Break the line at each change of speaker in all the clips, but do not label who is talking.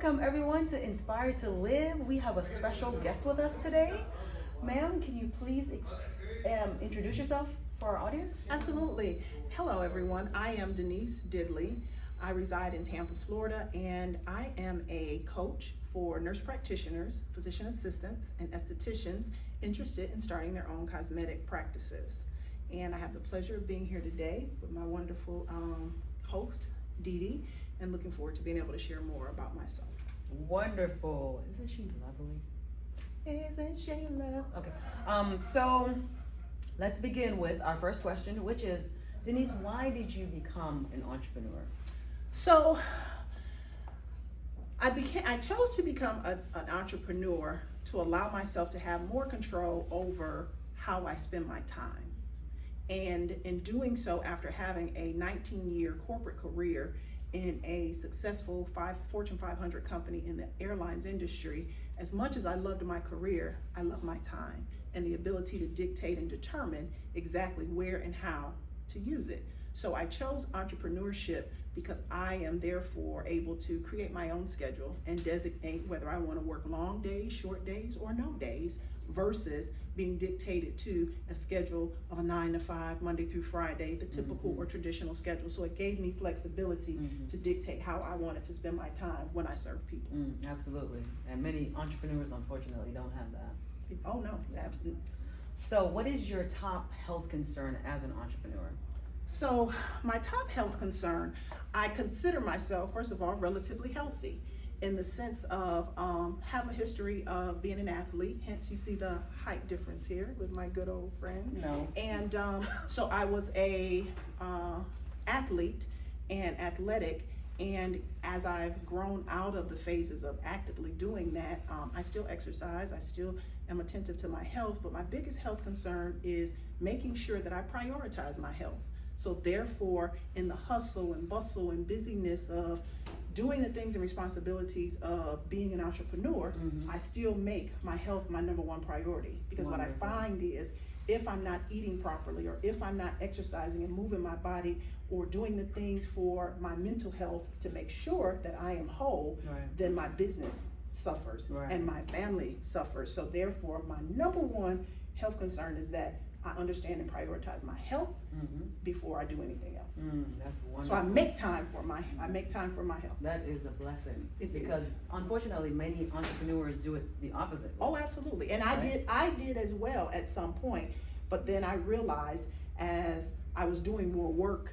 Welcome everyone to Inspire to Live. We have a special guest with us today. Ma'am, can you please introduce yourself for our audience?
Absolutely. Hello, everyone. I am Denise Diddley. I reside in Tampa, Florida, and I am a coach for nurse practitioners, physician assistants, and estheticians interested in starting their own cosmetic practices. And I have the pleasure of being here today with my wonderful host, Dee Dee, and looking forward to being able to share more about myself.
Wonderful. Isn't she lovely? Isn't she lovely? Okay. So let's begin with our first question, which is, Denise, why did you become an entrepreneur?
So I chose to become an entrepreneur to allow myself to have more control over how I spend my time. And in doing so, after having a 19-year corporate career in a successful Fortune 500 company in the airlines industry, as much as I loved my career, I love my time and the ability to dictate and determine exactly where and how to use it. So I chose entrepreneurship because I am therefore able to create my own schedule and designate whether I want to work long days, short days, or no days, versus being dictated to a schedule of a 9 to 5, Monday through Friday, the typical or traditional schedule. So it gave me flexibility to dictate how I wanted to spend my time when I serve people.
Absolutely. And many entrepreneurs, unfortunately, don't have that.
Oh no, absolutely.
So what is your top health concern as an entrepreneur?
So my top health concern, I consider myself, first of all, relatively healthy in the sense of have a history of being an athlete, hence you see the height difference here with my good old friend.
No.
And so I was a athlete and athletic, and as I've grown out of the phases of actively doing that, I still exercise, I still am attentive to my health, but my biggest health concern is making sure that I prioritize my health. So therefore, in the hustle and bustle and busyness of doing the things and responsibilities of being an entrepreneur, I still make my health my number one priority. Because what I find is, if I'm not eating properly, or if I'm not exercising and moving my body, or doing the things for my mental health to make sure that I am whole, then my business suffers and my family suffers. So therefore, my number one health concern is that I understand and prioritize my health before I do anything else.
That's wonderful.
So I make time for my health.
That is a blessing, because unfortunately many entrepreneurs do it the opposite.
Oh, absolutely. And I did as well at some point, but then I realized as I was doing more work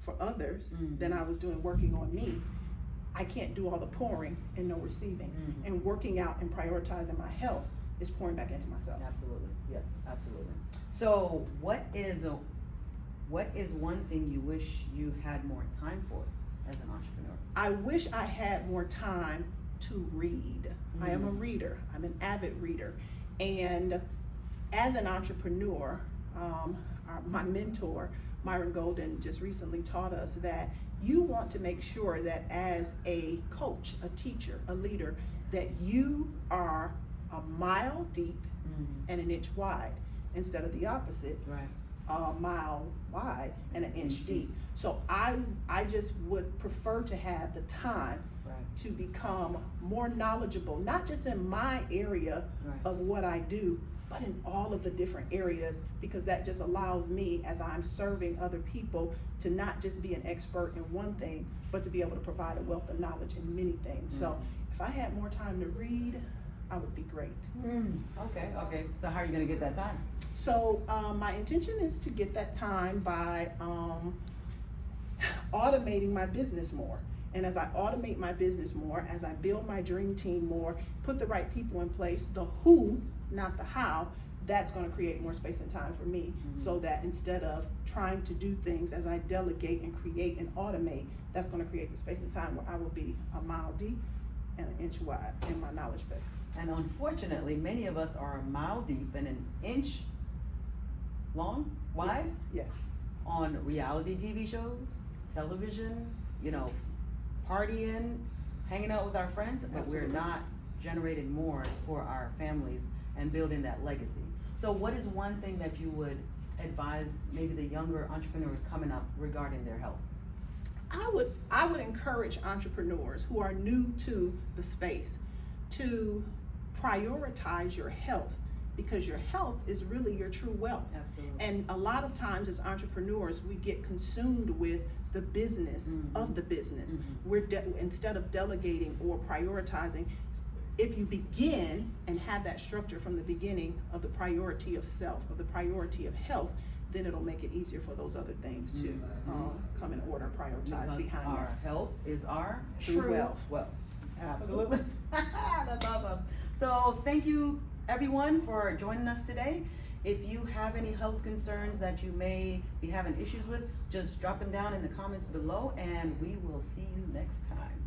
for others than I was doing working on me, I can't do all the pouring and no receiving. And working out and prioritizing my health is pouring back into myself.
Absolutely. Yeah, absolutely. So what is one thing you wish you had more time for as an entrepreneur?
I wish I had more time to read. I am a reader. I'm an avid reader. And as an entrepreneur, my mentor, Myron Golden, just recently taught us that you want to make sure that as a coach, a teacher, a leader, that you are a mile deep and an inch wide, instead of the opposite, a mile wide and an inch deep. So I just would prefer to have the time to become more knowledgeable, not just in my area of what I do, but in all of the different areas, because that just allows me, as I'm serving other people, to not just be an expert in one thing, but to be able to provide a wealth of knowledge in many things. So if I had more time to read, I would be great.
Okay. So how are you going to get that time?
So my intention is to get that time by automating my business more. And as I automate my business more, as I build my dream team more, put the right people in place, the who, not the how, that's going to create more space and time for me. So that instead of trying to do things, as I delegate and create and automate, that's going to create the space and time where I will be a mile deep and an inch wide in my knowledge base.
And unfortunately, many of us are a mile deep and an inch long, wide,
Yes.
on reality TV shows, television, partying, hanging out with our friends, but
Absolutely.
we're not generating more for our families and building that legacy. So what is one thing that you would advise maybe the younger entrepreneurs coming up regarding their health?
I would encourage entrepreneurs who are new to the space to prioritize your health, because your health is really your true wealth.
Absolutely.
And a lot of times as entrepreneurs, we get consumed with the business of the business. We're instead of delegating or prioritizing, if you begin and have that structure from the beginning of the priority of self, of the priority of health, then it'll make it easier for those other things to come in order, prioritize
Because
behind
our health is our
True
true
wealth.
Absolutely. That's awesome. So thank you everyone for joining us today. If you have any health concerns that you may be having issues with, just drop them down in the comments below, and we will see you next time.